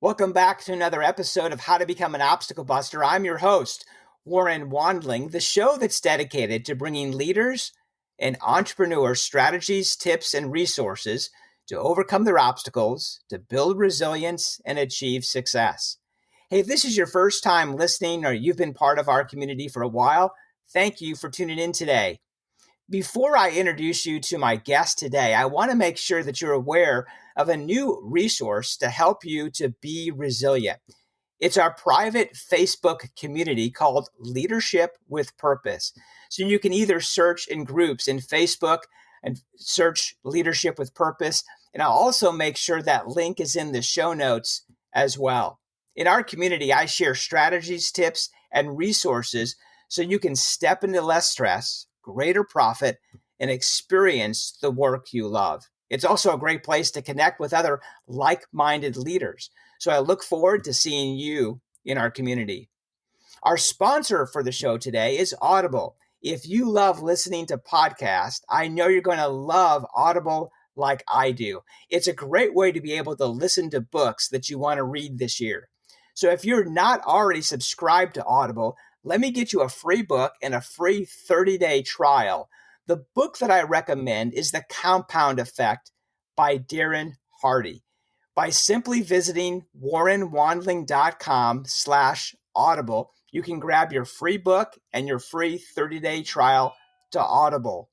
Welcome back to another episode of How to Become an Obstacle Buster. I'm your host, Warren Wandling, the show that's dedicated to bringing leaders and entrepreneurs strategies, tips, and resources to overcome their obstacles, to build resilience, and achieve success. Hey, if this is your first time listening or you've been part of our community for a while, thank you for tuning in today. Before I introduce you to my guest today, I want to make sure that you're aware of a new resource to help you to be resilient. It's our private Facebook community called Leadership with Purpose. So you can either search in groups in Facebook and search Leadership with Purpose. And I'll also make sure that link is in the show notes as well. In our community, I share strategies, tips, and resources so you can step into less stress, greater profit, and experience the work you love. It's also a great place to connect with other like-minded leaders. So I look forward to seeing you in our community. Our sponsor for the show today is Audible. If you love listening to podcasts, I know you're going to love Audible like I do. It's a great way to be able to listen to books that you want to read this year. So if you're not already subscribed to Audible, let me get you a free book and a free 30-day trial. The book that I recommend is The Compound Effect by Darren Hardy. By simply visiting warrenwandling.com/audible, you can grab your free book and your free 30-day trial to Audible.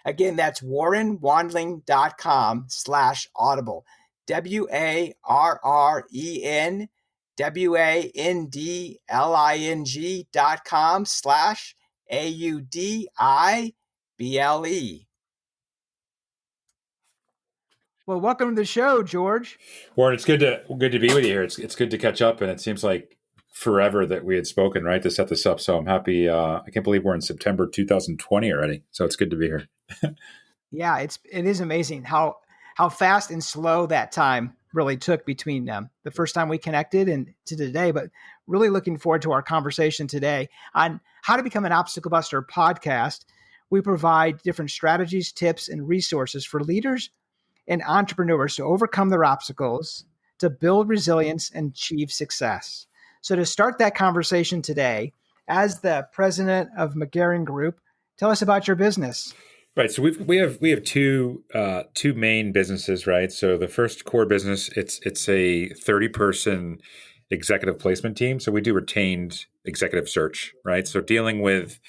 Again, that's warrenwandling.com/audible. WARRENWANDLING.com/AUDIBLE. Well, welcome to the show, George. Warren, it's good to be with you here. It's good to catch up, and it seems like forever that we had spoken, right, to set this up. So I'm happy. I can't believe we're in September 2020 already. So it's good to be here. Yeah, it is amazing how fast and slow that time really took between the first time we connected and to today. But really looking forward to our conversation today on How to Become an Obstacle Buster podcast. We provide different strategies, tips, and resources for leaders and entrepreneurs to overcome their obstacles, to build resilience, and achieve success. So to start that conversation today, as the president of McGehrin Group, tell us about your business. Right. So we have two main businesses, right? So the first core business, it's a 30-person executive placement team. So we do retained executive search, right? So dealing with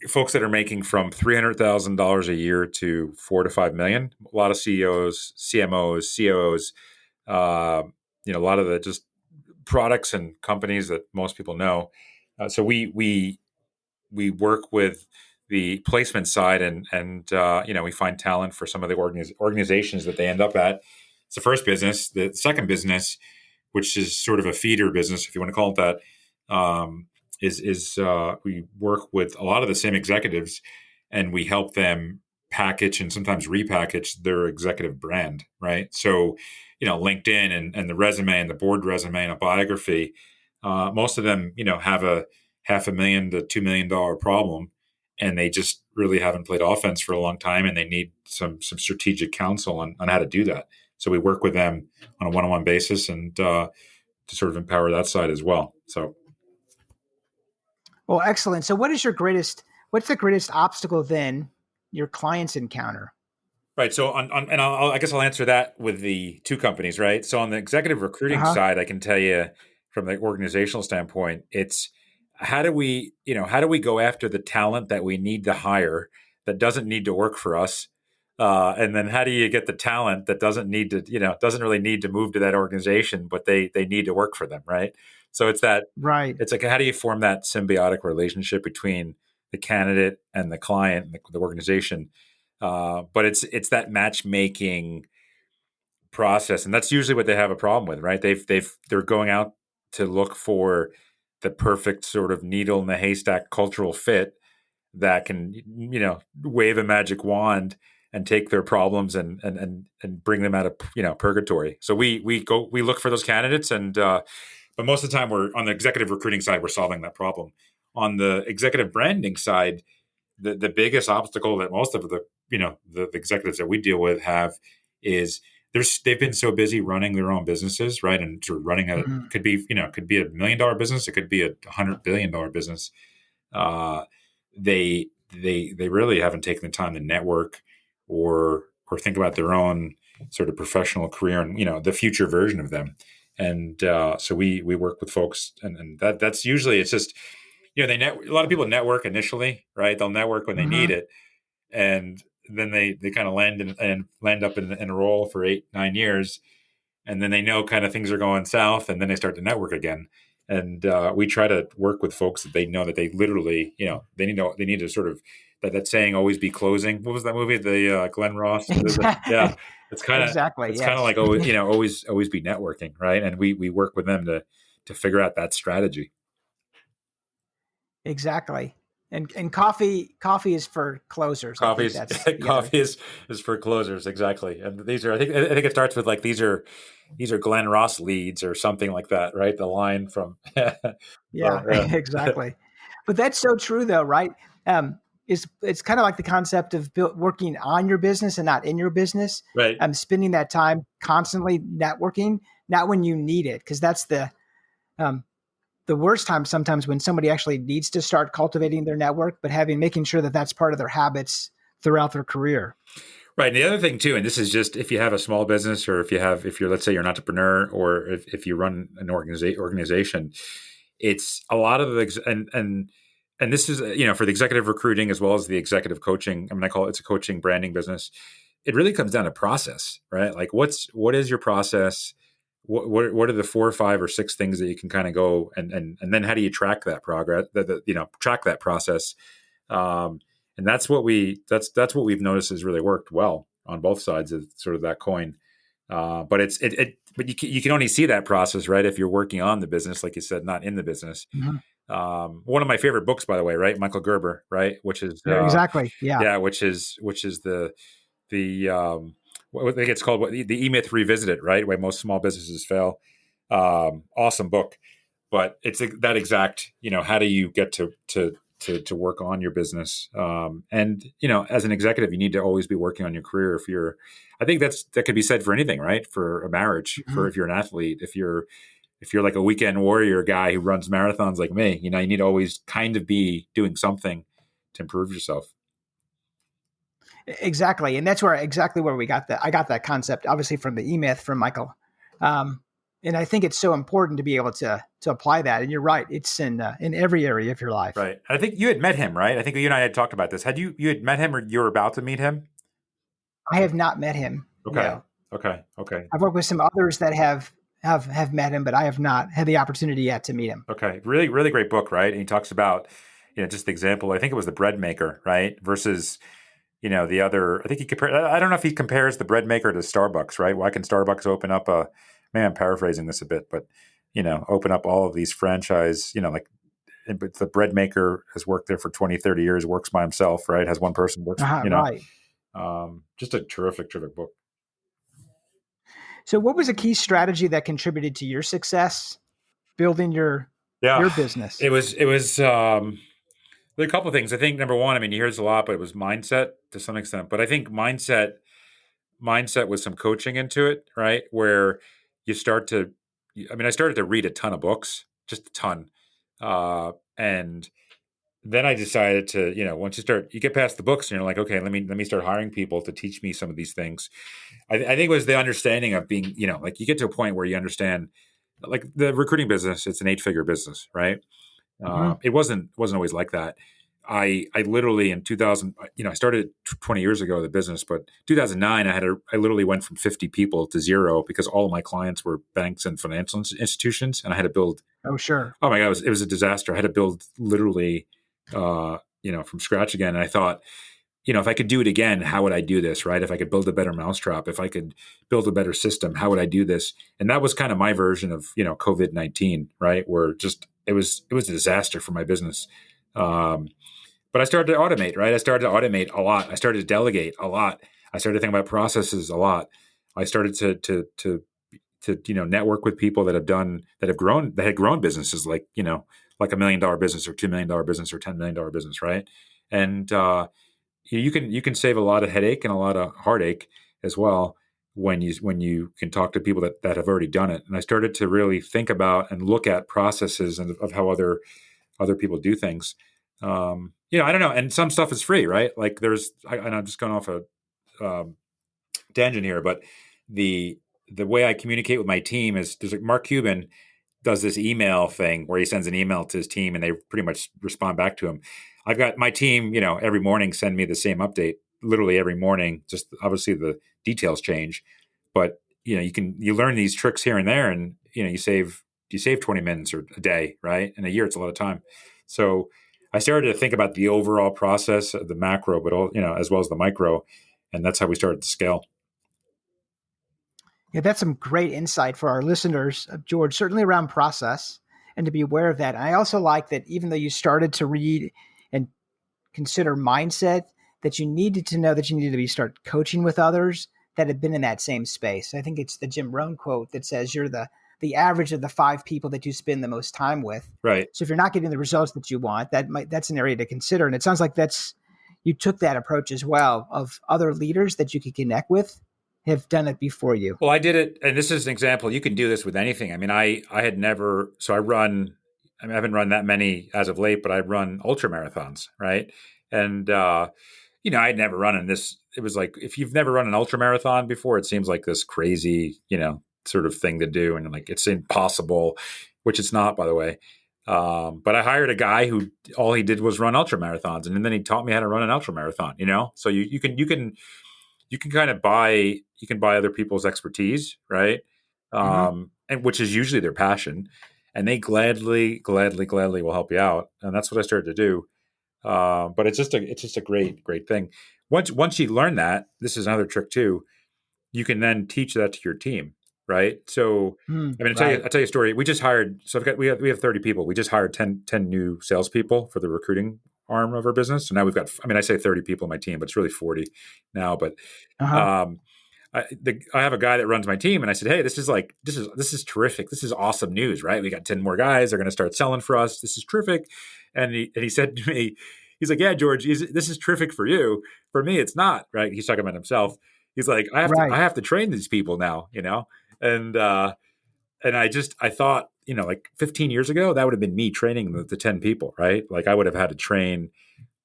folks that are making from $300,000 a year to $4 to $5 million. A lot of CEOs, CMOs, COOs. A lot of the just products and companies that most people know. So we work with the placement side, and we find talent for some of the organizations that they end up at. It's the first business. The second business, which is sort of a feeder business, if you want to call it that, is we work with a lot of the same executives, and we help them package and sometimes repackage their executive brand, right? So, LinkedIn and the resume and the board resume and a biography, most of them, have a $500,000 to $2 million problem, and they just really haven't played offense for a long time, and they need some strategic counsel on how to do that. So we work with them on a one-on-one basis and to sort of empower that side as well. So. Well, excellent. So what's the greatest obstacle then your clients encounter? Right. So I guess I'll answer that with the two companies, right? So on the executive recruiting side, I can tell you from the organizational standpoint, it's how do we go after the talent that we need to hire that doesn't need to work for us? And then how do you get the talent that doesn't really need to move to that organization, but they need to work for them, right? So it's that, right. It's like, how do you form that symbiotic relationship between the candidate and the client and the organization? But it's that matchmaking process, and that's usually what they have a problem with, right? They're going out to look for the perfect sort of needle in the haystack cultural fit that can, wave a magic wand and take their problems and bring them out of purgatory. So we look for those candidates, and but most of the time we're on the executive recruiting side, we're solving that problem. On the executive branding side, the biggest obstacle that most of the executives that we deal with have is they've been so busy running their own businesses, right? And sort of running Mhm. could be, it could be $1 million business. It could be $100 billion business. Uh, they really haven't taken the time to network or think about their own sort of professional career and, the future version of them. And so we work with folks, and that's usually, it's just, a lot of people network initially, right? They'll network when they need Mhm. it, and then they kind of land up in a role for 8-9 years, and then they know kind of things are going south, and then they start to network again. And we try to work with folks that they know that they literally, they need to sort of that saying, always be closing. What was that movie? The Glenn Ross. Yeah, Exactly. it's kind of Exactly. it's kind of Yes. like always be networking, right? And we work with them to figure out that strategy. Exactly. And coffee is for closers. I think Coffee's that's the other. coffee is for closers, exactly. And these are, I think it starts with like, these are Glenn Ross leads or something like that, right? The line from Yeah, exactly. But that's so true though, right? It's kind of like the concept of working on your business and not in your business. right. Spending that time constantly networking, not when you need it, because that's um, the worst time sometimes when somebody actually needs to start cultivating their network, but making sure that that's part of their habits throughout their career. Right. And the other thing too, and this is just if you have a small business, or if you're, let's say you're an entrepreneur, or if you run an organization, it's a lot of and this is, for the executive recruiting as well as the executive coaching. I mean, I call it's a coaching branding business. It really comes down to process, right? Like what is your process? What are the 4 or 5 or 6 things that you can kind of go, and then how do you track that progress, track that process. Um, and that's what we've noticed has really worked well on both sides of sort of that coin. But but you can only see that process, right, if you're working on the business, like you said, not in the business. Mhm. One of my favorite books, by the way, right, Michael Gerber, right, which is Yeah, exactly. Yeah. yeah, which is the what I think it's called, what the E Myth Revisited, right, why most small businesses fail. Awesome book. But it's that exact, how do you get to work on your business? And as an executive, you need to always be working on your career. I think that could be said for anything, right? For a marriage, for Mhm. if you're an athlete, if you're like a weekend warrior guy who runs marathons like me, you need to always kind of be doing something to improve yourself. Exactly. And that's exactly where I got that concept, obviously from the E-Myth from Michael. Um, and I think it's so important to be able to apply that. And you're right. It's in every area of your life. Right. I think you had met him, right? I think you and I had talked about this. Had you had met him, or you were about to meet him? I have not met him. Okay. No, Okay. Okay. I've worked with some others that have met him, but I have not had the opportunity yet to meet him. Okay, really, really great book, right? And he talks about, just the example. I think it was the bread maker, right, versus, the other. I think he compared. I don't know if he compares the bread maker to Starbucks, right? Why can Starbucks open up Man, I'm paraphrasing this a bit, but open up all of these franchise, like, but the bread maker has worked there for 20, 30 years, works by himself, right? Has one person works, Right. just a terrific, terrific book. So, what was a key strategy that contributed to your success building Yeah, your business? it was. There are a couple of things. I think number one, I mean, you hear this a lot, but it was mindset to some extent. But I think mindset with some coaching into it, right? Where you start to, I mean, I started to read a ton of books, just a ton, and then I decided to, once you get past the books, and you're like, okay, let me start hiring people to teach me some of these things. I think it was the understanding of being, like you get to a point where you understand, like the recruiting business, it's an 8-figure business, right? Mhm. It wasn't always like that. I literally in 2000, I started 20 years ago the business, but 2009 I literally went from 50 people to zero because all of my clients were banks and financial institutions, and I had to build. Oh, sure. Oh my god, it was a disaster. I had to build literally, from scratch again. And I thought, if I could do it again, how would I do this? Right? If I could build a better mousetrap, if I could build a better system, how would I do this? And that was kind of my version of, COVID-19, right? Where just it was a disaster for my business. Um, but I started to automate, right? I started to automate a lot. I started to delegate a lot. I started to think about processes a lot. I started to network with people that had grown businesses, like $1 million business or $2 million business or $10 million business, right? And you can save a lot of headache and a lot of heartache as well, when you can talk to people that have already done it. And I started to really think about and look at processes and of how other people do things. I don't know. And some stuff is free, right? Like and I'm just going off a um, tangent here, but the way I communicate with my team is there's like Mark Cuban does this email thing where he sends an email to his team and they pretty much respond back to him. I've got my team, every morning send me the same update, literally every morning. Just obviously the details change, but you learn these tricks here and there, and you save 20 minutes or a day, right? In a year, it's a lot of time. So I started to think about the overall process of the macro, but all as well as the micro, and that's how we started to scale. Yeah, that's some great insight for our listeners, George, certainly around process and to be aware of that. And I also like that even though you started to read and consider mindset, that you needed to know that you needed to start coaching with others that have been in that same space. I think it's the Jim Rohn quote that says you're the average of the 5 people that you spend the most time with. Right. So if you're not getting the results that you want, that's an area to consider. And it sounds like you took that approach as well of other leaders that you could connect with have done it before you. Well, I did it, and this is an example. You can do this with anything. I mean, I had never, so I haven't run that many as of late, but I run ultra marathons, right? And I had never run in this. It was like, if you've never run an ultra marathon before, it seems like this crazy, sort of thing to do, and like it's impossible, which it's not, by the way. But I hired a guy who all he did was run ultra marathons, and then he taught me how to run an ultra marathon. So you can kind of buy other people's expertise, right? And which is usually their passion, and they gladly will help you out. And that's what I started to do. But it's just a great thing. Once you learn that, this is another trick too. You can then teach that to your team, right? So I mean, I'll tell you a story. We just hired. So we have 30 people. We just hired 10 new salespeople for the recruiting arm of our business. So now we've got. I mean, I say 30 people on my team, but it's really 40 now. But I have a guy that runs my team, and I said, "Hey, this is terrific. This is awesome news, right? We got 10 more guys. They're going to start selling for us. This is terrific." And he said to me, he's like, "Yeah, George, this is terrific for you. For me, it's not, right?" He's talking about himself. He's like, I have to train these people now, and I thought, like 15 years ago, that would have been me training the 10 people, right? Like I would have had to train,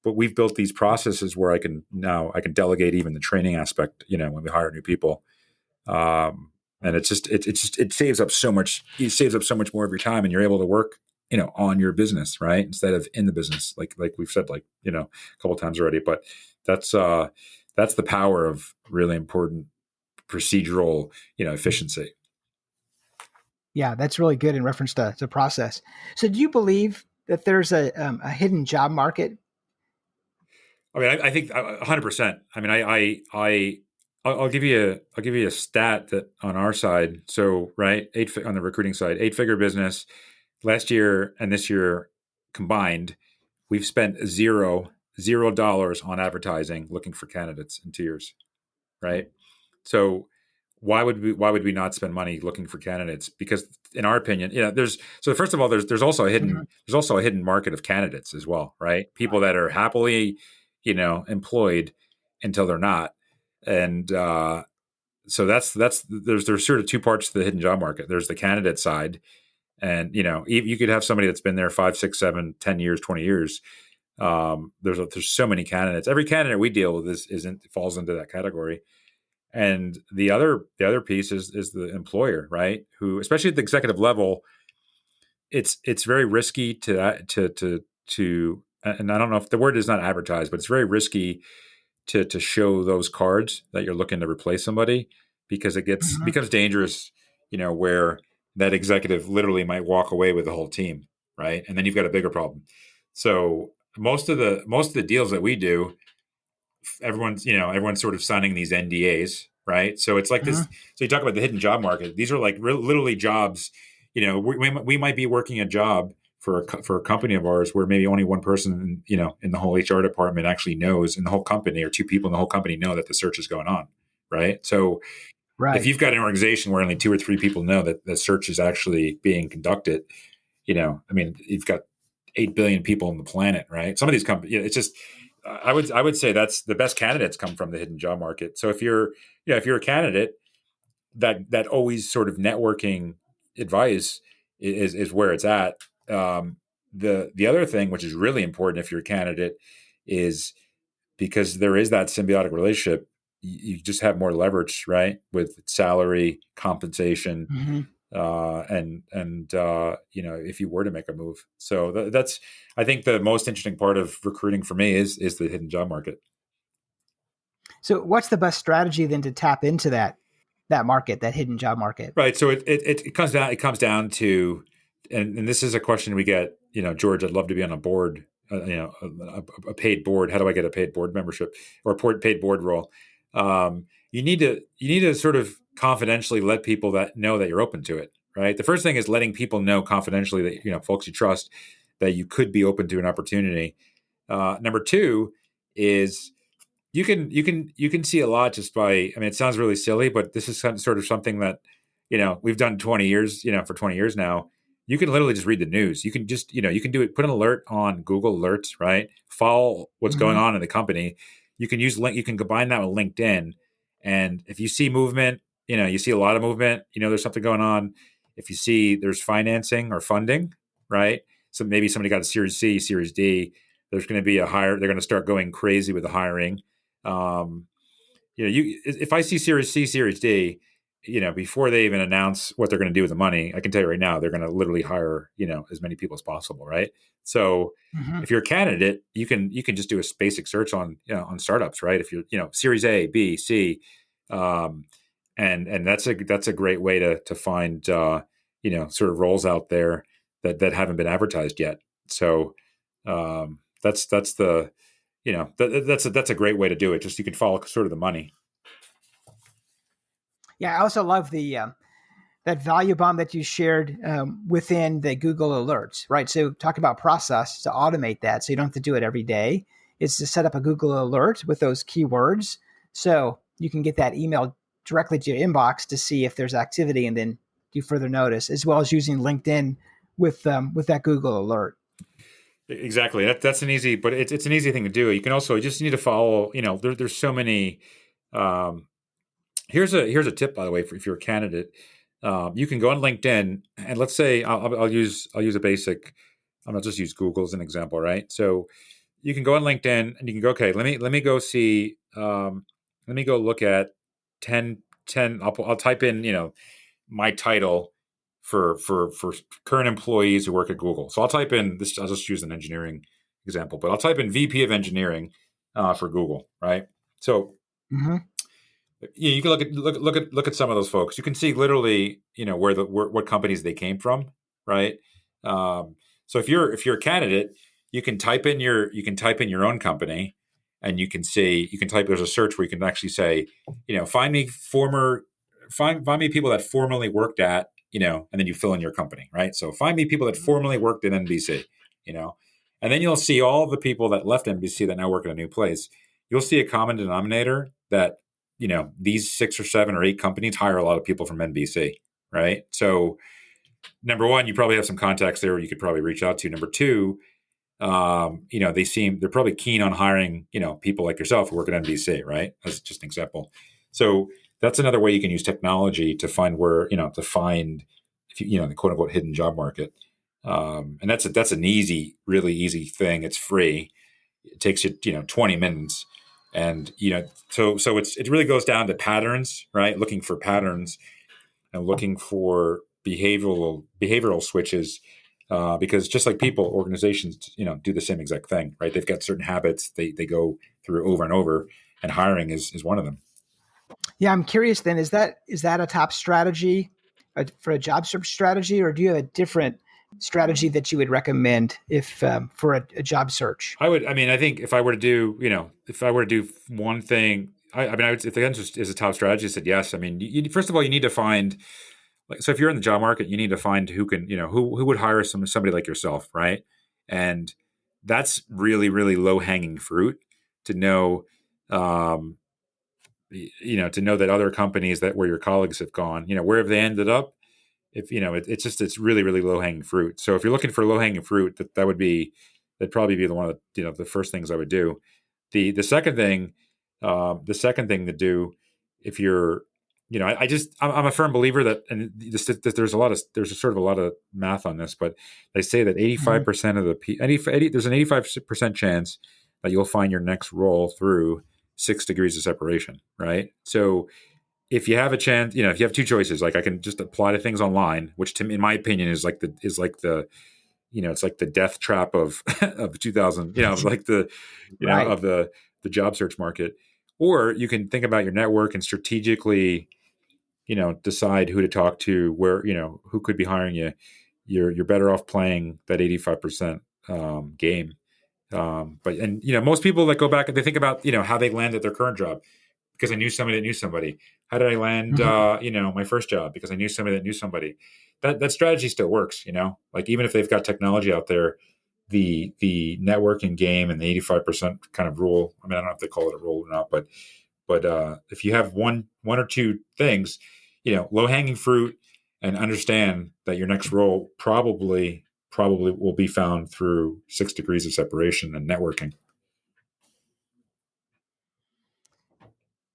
but we've built these processes where I can delegate even the training aspect, when we hire new people. And it saves up so much. It saves up so much more of your time, and you're able to work, on your business, right? Instead of in the business, like we've said, a couple of times already. But that's the power of really important procedural, efficiency. Yeah, that's really good in reference to process. So do you believe that there's a hidden job market? I mean, I think 100%. I mean, I'll give you a stat that on our side. So right, on the recruiting side, 8-figure business last year and this year combined, we've spent $0 on advertising looking for candidates in 2 years, right? So why would we not spend money looking for candidates? Because in our opinion, first of all, there's also a hidden market of candidates as well, right? People that are happily, employed until they're not. And so there's sort of two parts to the hidden job market. There's the candidate side, and you could have somebody that's been there 5, 6, 7, 10 years, 20 years. There's so many candidates. Every candidate we deal with falls into that category. And the other piece is the employer, right? Who, especially at the executive level, it's very risky to and I don't know if the word is not advertised, but it's very risky to show those cards that you're looking to replace somebody, because it becomes dangerous, where that executive literally might walk away with the whole team, right? And then you've got a bigger problem. So most of the deals that we do, everyone's sort of signing these NDAs, right? So it's like this. So you talk about the hidden job market. These are like literally jobs. We might be working a job for a company of ours where maybe only one person, in the whole HR department actually knows, in the whole company, or 2 people in the whole company know that the search is going on, right? So if you've got an organization where only 2 or 3 people know that the search is actually being conducted, I mean, you've got 8 billion people on the planet, right? Some of these companies, it's just. I would say that's the best candidates come from the hidden job market. So if you're a candidate that always sort of networking advice is where it's at. The other thing, which is really important if you're a candidate, is because there is that symbiotic relationship. You just have more leverage, right, with salary, compensation, Mm-hmm. and if you were to make a move. So that's, I think, the most interesting part of recruiting for me is the hidden job market. So, what's the best strategy then to tap into that market, that hidden job market? Right. So it comes down to, and this is a question we get. George, I'd love to be on a board. A paid board. How do I get a paid board membership or a paid board role? You need to sort of confidentially let people that know that you're open to it. Right. The first thing is letting people know confidentially that folks you trust, that you could be open to an opportunity. Number two is you can see a lot just by, I mean, it sounds really silly, but this is sort of something that we've done 20 years, for 20 years now. You can literally just read the news. You can just, you can do it, put an alert on Google Alerts, right? Follow what's going Mm-hmm. on in the company. You can use link, you can combine that with LinkedIn. And if you see movement, you see a lot of movement, there's something going on. If you see there's financing or funding, right? So maybe somebody got a Series C, Series D, there's going to be a hire, they're going to start going crazy with the hiring. um, if I see Series C, Series D, before they even announce what they're going to do with the money, I can tell you right now they're going to literally hire as many people as possible, right? So Mm-hmm. if you're a candidate, you can just do a basic search on on startups, right? If you're Series A, B, C, um, and that's a great way to find sort of roles out there that haven't been advertised yet. So that's the that's a great way to do it. Just you can follow sort of the money. Yeah, I also love the that value bomb that you shared within the Google Alerts, right? So talk about process to automate that, so you don't have to do it every day. It's to set up a Google Alert with those keywords, so you can get that email directly to your inbox to see if there's activity, and then do further notice, as well as using LinkedIn with that Google Alert. Exactly. That's an easy, but it's an easy thing to do. You can also, you just need to follow. There's so many. Um, here's a tip, by the way, for if you're a candidate. You can go on LinkedIn, and let's say I'll use a basic. I'm gonna just use Google as an example, right? So you can go on LinkedIn and you can go, okay, let me go see, let me go look at 10. I'll type in my title for current employees who work at Google. So I'll type in this. I'll just use an engineering example, but I'll type in VP of engineering for Google, right? So Mm-hmm. yeah, you can look at some of those folks. You can see literally, what companies they came from, right? Um, so if you're a candidate, you can type in your own company, and you can type. There's a search where you can actually say, find me people that formerly worked at, and then you fill in your company, right? So find me people that formerly worked at NBC, you know, and then you'll see all the people that left NBC that now work at a new place. You'll see a common denominator that these 6 or 7 or 8 companies hire a lot of people from NBC, right? So number one, you probably have some contacts there you could probably reach out to. Number two, they're probably keen on hiring, people like yourself who work at NBC, right? That's just an example. So that's another way you can use technology to find the quote unquote hidden job market. And that's an really easy thing. It's free. It takes you, 20 minutes. And, so it really goes down to patterns, right? Looking for patterns and looking for behavioral switches, because just like people, organizations, do the same exact thing, right? They've got certain habits they go through over and over, and hiring is one of them. Yeah, I'm curious. Then is that a top strategy for a job search strategy, or do you have a different strategy that you would recommend if for a job search? I mean, I think if I were to do one thing, I mean, if the answer is a top strategy, I said yes. I mean, first of all, you need to find, like, so if you're in the job market, you need to find who can, who would hire somebody like yourself, right? And that's really, really low hanging fruit to know, um, to know that other companies that where your colleagues have gone, where have they ended up? If it's really, really low hanging fruit. So if you're looking for low hanging fruit, that'd probably be the one of the first things I would do. The second thing to do, if you're I'm a firm believer that, and there's sort of a lot of math on this, but they say that Mhm. 85% of there's an 85% chance that you'll find your next role through 6 degrees of separation, right? So if you have a chance, if you have two choices, like I can just apply to things online, which in my opinion it's like the death trap of of 2000, like Right. of the job search market, or you can think about your network and strategically decide who to talk to, where who could be hiring you. You're better off playing that 85% game. But most people that go back and they think about how they landed their current job, because I knew somebody that knew somebody. How did I land Mhm. my first job? Because I knew somebody that knew somebody. That strategy still works. Like even if they've got technology out there, the networking game and the 85% kind of rule. I mean, I don't know if they call it a rule or not, but if you have one or two things, low hanging fruit, and understand that your next role probably will be found through 6 degrees of separation and networking.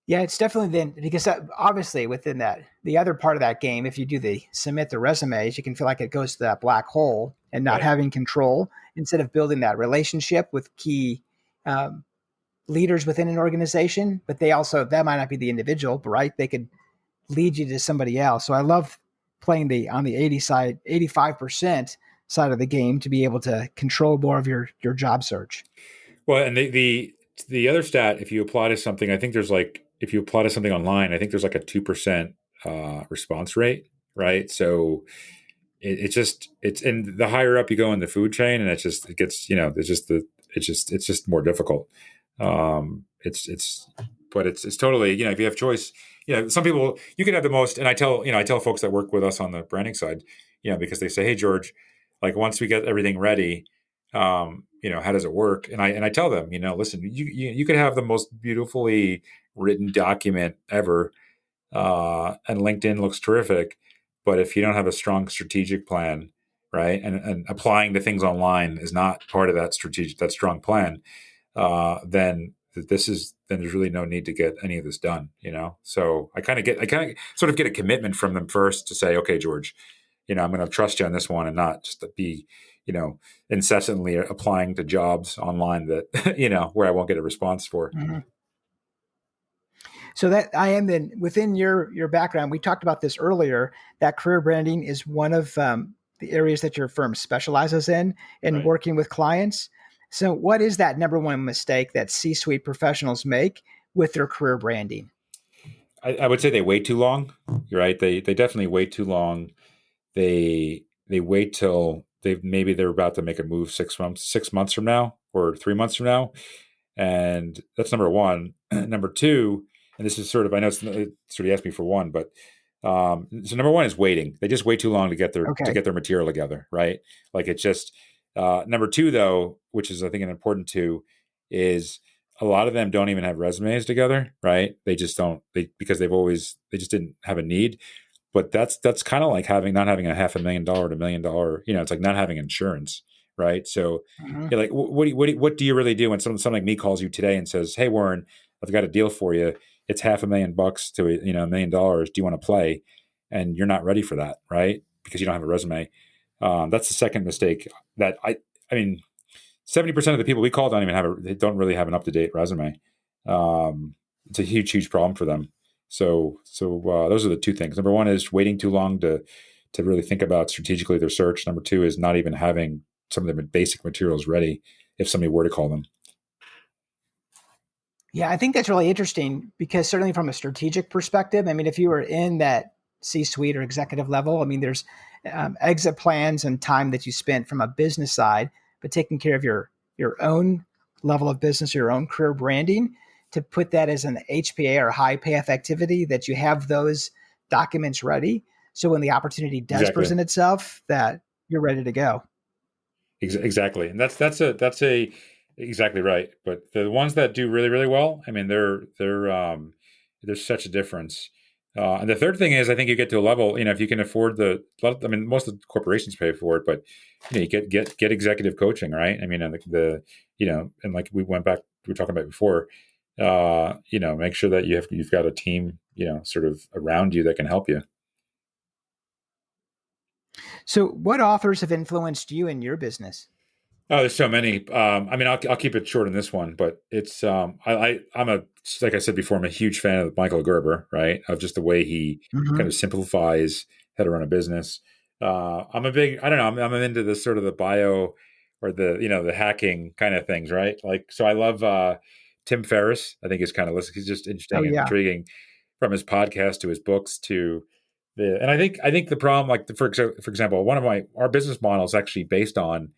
Yeah, it's definitely then because obviously within that, the other part of that game, if you do the submit the resumes, you can feel like it goes to that black hole and not Right. having control instead of building that relationship with key um, leaders within an organization. But they also, that might not be the individual, but right? They could lead you to somebody else. So I love playing on the 80 side, 85% side of the game to be able to control more of your job search. Well, and the other stat, if you apply to something, I think there's like if you apply to something online, I think there's like a 2% response rate, right? So it's and the higher up you go in the food chain, and it gets it's just more difficult. It's but it's totally if you have choice, some people you can have the most, and I tell folks that work with us on the branding side, because they say, hey George, like once we get everything ready, how does it work? And I tell them, listen, you could have the most beautifully written document ever, and LinkedIn looks terrific. But if you don't have a strong strategic plan, right, and applying the things online is not part of that strong plan, then there's really no need to get any of this done. So I kind of sort of get a commitment from them first to say, okay, George, I'm going to trust you on this one and not just to be, incessantly applying to jobs online that where I won't get a response for. Mhm. So that I am then within your background. We talked about this earlier. That career branding is one of the areas that your firm specializes in Right. working with clients. So, what is that number one mistake that C-suite professionals make with their career branding? I would say they wait too long. You're right. They definitely wait too long. They wait till they're about to make a move 6 months from now or 3 months from now, and that's number one. Number two, and this is sort of I know it's sort of asked me for one, but so number one is waiting. They just wait too long to Okay. get their material together, right? Like it's just number two though, which is I think an important two, is a lot of them don't even have resumes together, right? They just don't because they just didn't have a need. But that's kind of like not having a $500,000 to $1 million. It's like not having insurance, right? So, Mhm. like, what do you really do when someone like me calls you today and says, "Hey, Warren, I've got a deal for you. It's $500,000 to $1 million. Do you want to play?" And you're not ready for that, right? Because you don't have a resume. That's the second mistake that I mean, 70% of the people we call they don't really have an up to date resume. It's a huge problem for them. So those are the two things. Number one is waiting too long to really think about strategically their search. Number two is not even having some of the basic materials ready if somebody were to call them. Yeah, I think that's really interesting because certainly from a strategic perspective, I mean, if you were in that C-suite or executive level, I mean, there's exit plans and time that you spent from a business side, but taking care of your own level of business, your own career branding, to put that as an HPA or high payoff activity, that you have those documents ready, so when the opportunity does Exactly. present itself, that you're ready to go. Exactly, and that's a exactly right. But the ones that do really really well, I mean, there's such a difference. And the third thing is, I think you get to a level, if you can afford I mean, most of the corporations pay for it, but you get executive coaching, right? I mean, and and like we were talking about before, make sure that you've got a team, sort of around you that can help you. So, what authors have influenced you in your business? Oh, there's so many. I'll keep it short in this one, but it's I'm a like I said before, I'm a huge fan of Michael Gerber, right? Of just the way he kind Hmm. of simplifies how to run a business. I'm a big, I don't know, I'm into the sort of the bio or the hacking kind of things, right? Like, so I love Tim Ferriss. I think he's just Oh, interesting and yeah. intriguing, from his podcast to his books to and I think the problem, like for example, one of our business model is actually based on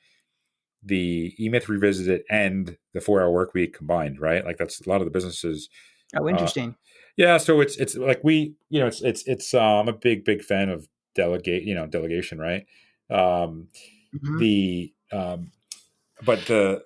the E-Myth Revisited and the 4 Hour Work Week combined, right? Like that's a lot of the businesses. Oh, Uh, interesting. yeah, so it's like it's I'm a big fan of delegation, right? Um, Hmm. the but the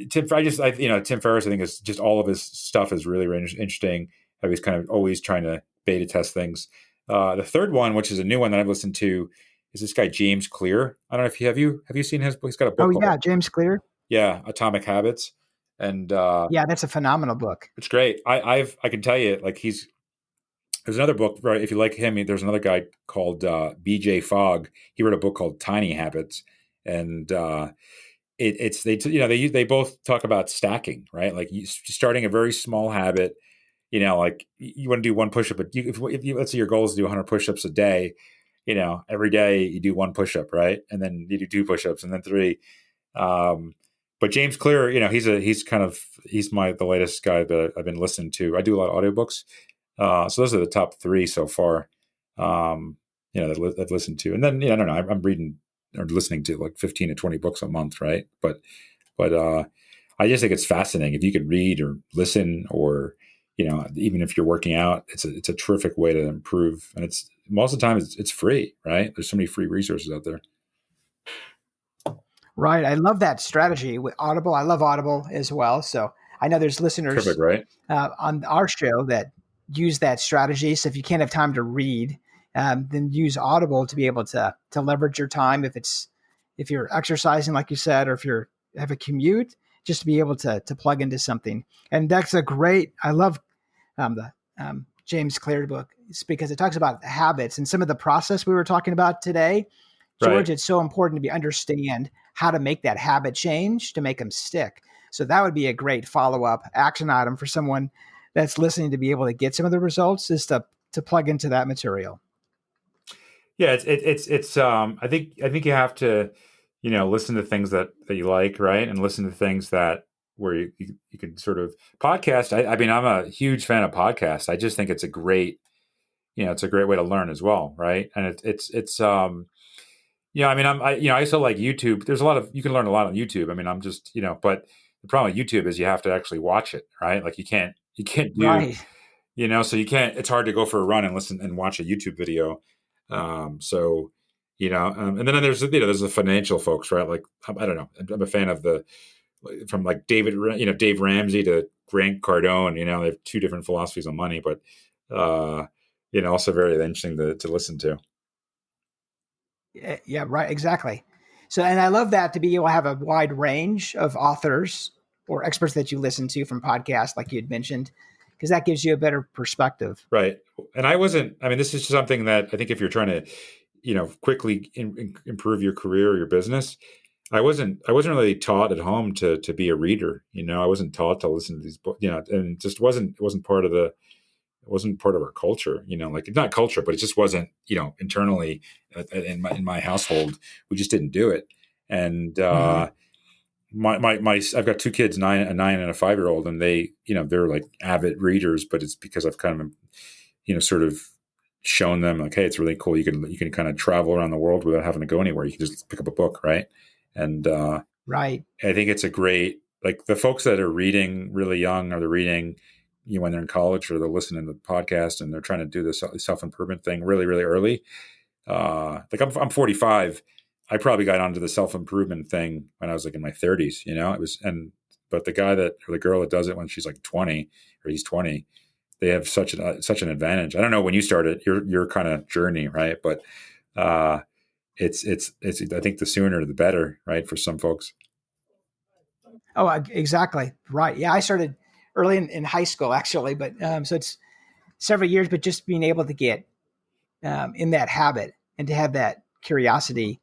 Tim Ferriss, I think, is just all of his stuff is really, really interesting. How he's kind of always trying to beta test things. The third one, which is a new one that I've listened to, is this guy James Clear. I don't know if have you seen his book? He's got a Oh, book called yeah. James Clear. Atomic Habits, and Yeah, that's a phenomenal book. it's great. I can tell you, like there's another book, right? If you like him, there's another guy called B.J. Fogg. He wrote a book called Tiny Habits, and it's they both talk about stacking, right? Like starting a very small habit. Like you want to do one push up, but let's say your goal is to do 100 push ups a day. Every day you do one push up, right? And then you do two push ups, and then three. Um, but James Clear, he's the latest guy that I've been listening to. I do a lot of audiobooks, so those are the top three so far. That I've listened to, and then I don't know, I'm reading or listening to like 15 to 20 books a month, right? But I just think it's fascinating if you could read or listen, or even if you're working out, it's a terrific way to improve, and it's most of the time it's free, right? There's so many free resources out there. Right. I love that strategy with Audible. I love Audible as well. So I know there's Terrific, listeners right? on our show that use that strategy. So if you can't have time to read, then use Audible to be able to leverage your time. If you're exercising, like you said, or if you're have a commute, just to be able to plug into something. And that's a great. I love the James Clear book. It's because it talks about habits and some of the process we were talking about today. Right. George, it's so important to be understand how to make that habit change to make them stick. So that would be a great follow up action item for someone that's listening to be able to get some of the results is to plug into that material. Yeah, I think you have to, listen to things that you like, right? And listen to things that where you can sort of podcast. I mean, I'm a huge fan of podcasts. I just think it's a great way to learn as well, right? And I mean, I also like YouTube. There's a lot of you can learn a lot on YouTube. I mean, I'm just, but the problem with YouTube is you have to actually watch it, right? Like you can't do, Right. so you can't. It's hard to go for a run and listen and watch a YouTube video. So, and then there's the financial folks, right? Like I don't know. I'm a fan of from like Dave Ramsey to Grant Cardone. They have two different philosophies on money, but also very interesting to listen to. Yeah, right. Exactly. So, and I love that to be able to have a wide range of authors or experts that you listen to from podcasts, like you had mentioned, because that gives you a better perspective. Right. And I mean, this is something that I think if you're trying to, quickly improve your career or your business, I wasn't really taught at home to be a reader. I wasn't taught to listen to these books, and it just it wasn't part of our culture, like not culture, but it just wasn't, internally in my household, we just didn't do it. And, Hmm. I've got two kids, a 9 and a 5-year old, and they're like avid readers, but it's because I've kind of, sort of shown them like, hey, it's really cool. You can kind of travel around the world without having to go anywhere. You can just pick up a book, right? And Right. I think it's a great, like the folks that are reading really young, or they're reading, when they're in college, or they're listening to the podcast and they're trying to do the self improvement thing really, really early. Like I'm 45. I probably got onto the self improvement thing when I was like in my 30s. It was, but the guy or the girl that does it when she's like 20 or he's 20, they have such an advantage. I don't know when you started your kind of journey, right? But uh, it's I think the sooner the better, right, for some folks. Oh, exactly. Right. Yeah, I started early in high school, actually. But so it's several years, but just being able to get in that habit and to have that curiosity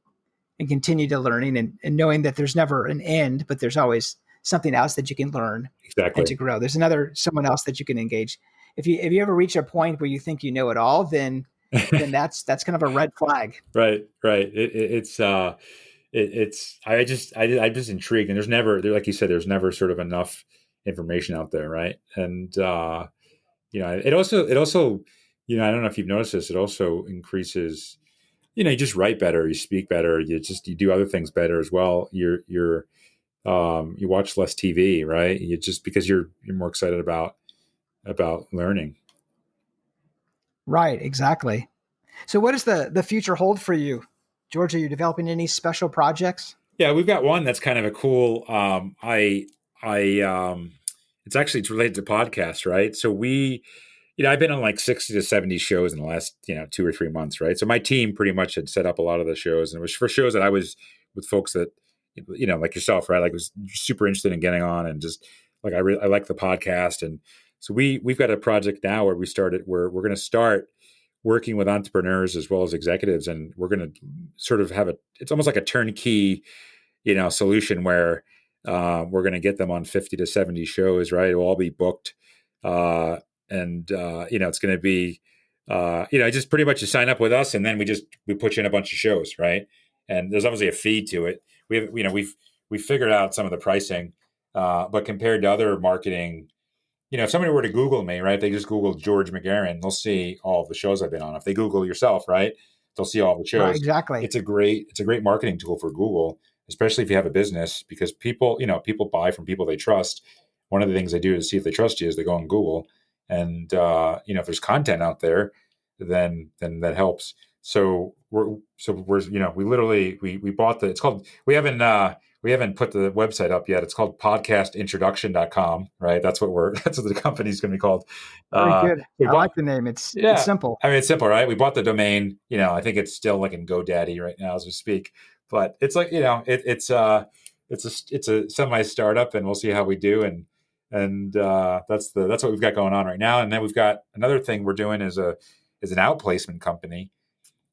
and continue to learning and knowing that there's never an end, but there's always something else that you can learn and to Exactly. grow. There's someone else that you can engage. If you ever reach a point where you think you know it all, then that's kind of a red flag. Right, right. It's I'm just intrigued, and like you said, there's never sort of enough information out there, right? And it also I don't know if you've noticed this, it also increases. You just write better, you speak better, you do other things better as well. You watch less TV, right? You just because you're more excited about learning. Right, exactly. So what does the future hold for you, George? Are you developing any special projects? Yeah, we've got one that's kind of a cool. I it's related to podcasts, right? So I've been on like 60 to 70 shows in the last 2 or 3 months, right? So my team pretty much had set up a lot of the shows, and it was for shows that I was with folks that like yourself, right? Like was super interested in getting on, and just like I like the podcast, and so we've got a project now where we're going to start working with entrepreneurs as well as executives, and we're going to sort of have it's almost like a turnkey solution where we're going to get them on 50 to 70 shows, right? It'll all be booked. And it's going to be, just pretty much you sign up with us, and then we put you in a bunch of shows, right? And there's obviously a fee to it. We've figured out some of the pricing, but compared to other marketing, if somebody were to Google me, right, they just Google George McGehrin, they'll see all of the shows I've been on. If they Google yourself, right, they'll see all the Right, shows. exactly. It's a great marketing tool for Google, especially if you have a business, because people buy from people they trust. One of the things they do to see if they trust you is they go on Google, and if there's content out there, then that helps. We bought it's called we haven't put the website up yet. It's called podcastintroduction.com, right? That's what the company's going to be called. Very good. We I bought, like the name. It's yeah. simple. I mean, it's simple, right? We bought the domain. I think it's still like in GoDaddy right now as we speak. But it's like it's a semi startup, and we'll see how we do. And that's what we've got going on right now. And then we've got another thing we're doing is an outplacement company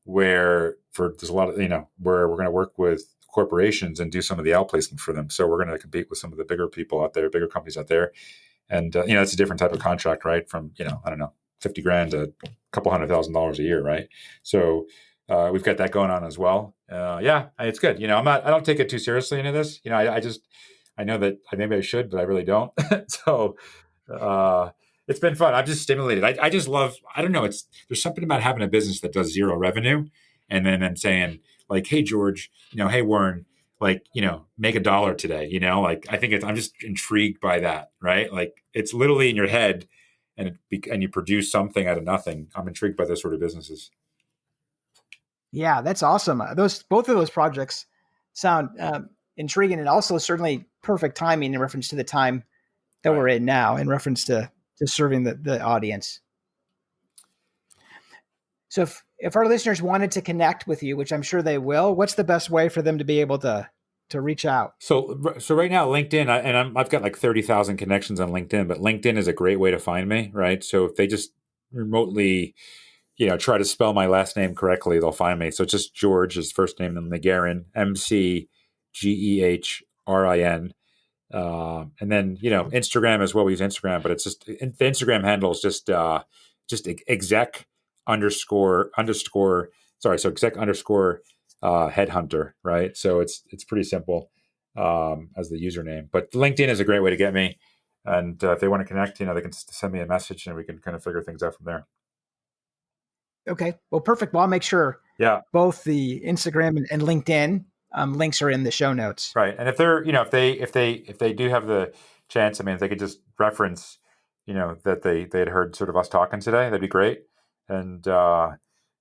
where there's a lot of where we're going to work with corporations and do some of the outplacement for them. So we're going to compete with some of the bigger people out there, bigger companies out there. And it's a different type of contract, right? From I don't know, 50 grand to a couple $100,000 a year, right? So we've got that going on as well. Yeah, it's good. I don't take it too seriously into this. I know that maybe I should, but I really don't. So it's been fun. I'm just stimulated. I just love. I don't know. There's something about having a business that does zero revenue, and then I'm saying like, hey George, hey Warren, like make $1 today. Like I think I'm just intrigued by that, right? Like it's literally in your head, and you produce something out of nothing. I'm intrigued by those sort of businesses. Yeah, that's awesome. Both of those projects sound intriguing, and also certainly perfect timing in reference to the time that Right. we're in now, in reference to serving the audience. So if our listeners wanted to connect with you, which I'm sure they will, what's the best way for them to be able to reach out? So right now, LinkedIn, I've got like 30,000 connections on LinkedIn, but LinkedIn is a great way to find me, right? So if they just remotely, try to spell my last name correctly, they'll find me. So it's just George, his first name, and McGehrin, McGehrin. And then Instagram as well. We use Instagram, but it's just the Instagram handle is just exec underscore sorry, so exec underscore headhunter, right? So it's pretty simple as the username. But LinkedIn is a great way to get me, and if they want to connect, they can send me a message, and we can kind of figure things out from there. Okay, well, perfect. Well, I'll make sure both the Instagram and LinkedIn links are in the show notes. Right. And if they're, if they do have the chance, I mean, if they could just reference, that they had heard sort of us talking today, that'd be great. And,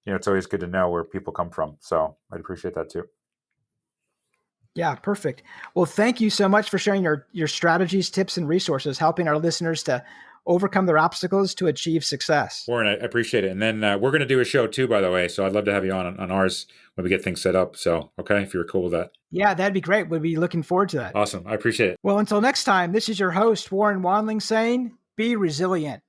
it's always good to know where people come from. So I'd appreciate that too. Yeah, perfect. Well, thank you so much for sharing your strategies, tips, and resources, helping our listeners to overcome their obstacles to achieve success. Warren, I appreciate it. And then we're going to do a show too, by the way. So I'd love to have you on ours when we get things set up. So, okay, if you're cool with that. Yeah, that'd be great. We'd be looking forward to that. Awesome. I appreciate it. Well, until next time, this is your host, Warren Wandling, saying, be resilient.